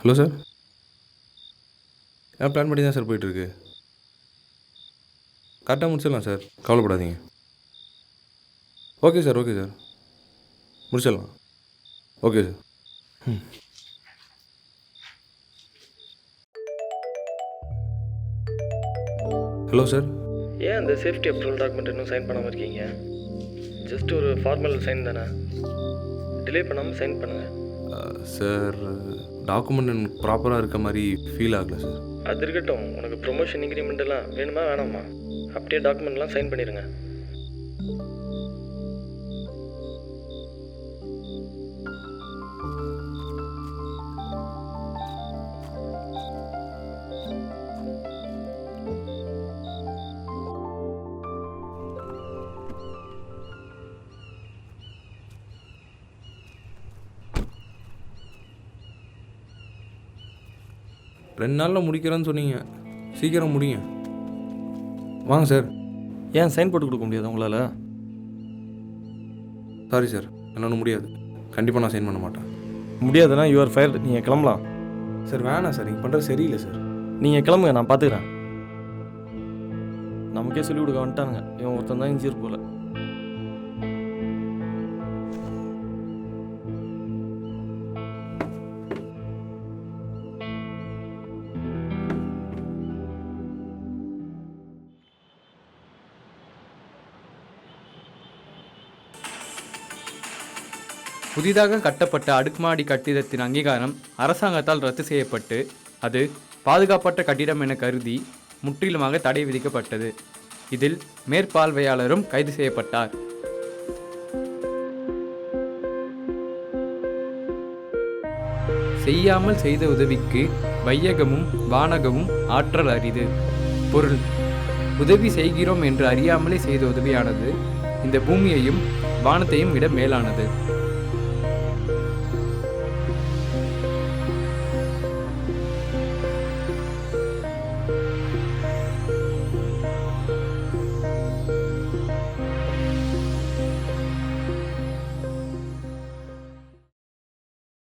Hello sir. Plan பண்ணி தான் sir போயிட்டுருக்கு. கரெக்டாக முடிச்சிடலாம் சார், கவலைப்படாதீங்க. ஓகே சார், ஓகே சார், முடிச்சிடலாம். Okay sir. ம். Hello sir. ஏன் அந்த சேஃப்டி அப்ரூவல் டாக்குமெண்ட் இன்னும் சைன் பண்ணாமல் இருக்கீங்க? ஜஸ்ட் ஒரு ஃபார்மல் சைன் தானே, டிலே பண்ணாமல் சைன் பண்ணுங்கள். சார், டாக்குமெண்ட் எனக்கு ப்ராப்பராக இருக்க மாதிரி ஃபீல் ஆகலை சார். அது இருக்கட்டும், உனக்கு ப்ரொமோஷன் இன்க்ரிமெண்ட் எல்லாம் வேணுமா வேணாமா? அப்படியே டாக்குமெண்ட்லாம் சைன் பண்ணிடுங்க. ரெண்டு நாளில் முடிக்கிறேன்னு சொன்னீங்க, சீக்கிரம் முடிங்க. வாங்க சார். ஏன் சைன் போட்டு கொடுக்க முடியாது உங்களால்? சாரி சார், என்னால் முடியாது. கண்டிப்பாக நான் சைன் பண்ண மாட்டேன். முடியாதுன்னா யூஆர் ஃபயர்டு, நீங்கள் கிளம்பலாம். சார் வேணாம் சார், நீங்கள் பண்ணுறது சரியில்லை சார். நீங்கள் கிளம்புங்க, நான் பார்த்துக்கிறேன். நமக்கே சொல்லி கொடுக்க வந்துட்டானுங்க, இவன் ஒருத்தன் தான் இன்ஜியர் போல. புதிதாக கட்டப்பட்ட அடுக்குமாடி கட்டிடத்தின் அங்கீகாரம் அரசாங்கத்தால் ரத்து செய்யப்பட்டு அது பாதுகாப்பற்ற கட்டிடம் என கருதி முற்றிலுமாக தடை விதிக்கப்பட்டது. இதில் மேற்பார்வையாளரும் கைது செய்யப்பட்டார். செய்யாமல் செய்த உதவிக்கு வையகமும் வானகமும் ஆற்றல் அரிது. பொருள்: உதவி செய்கிறோம் என்று அறியாமலே செய்த உதவியானது இந்த பூமியையும் வானத்தையும் விட மேலானது.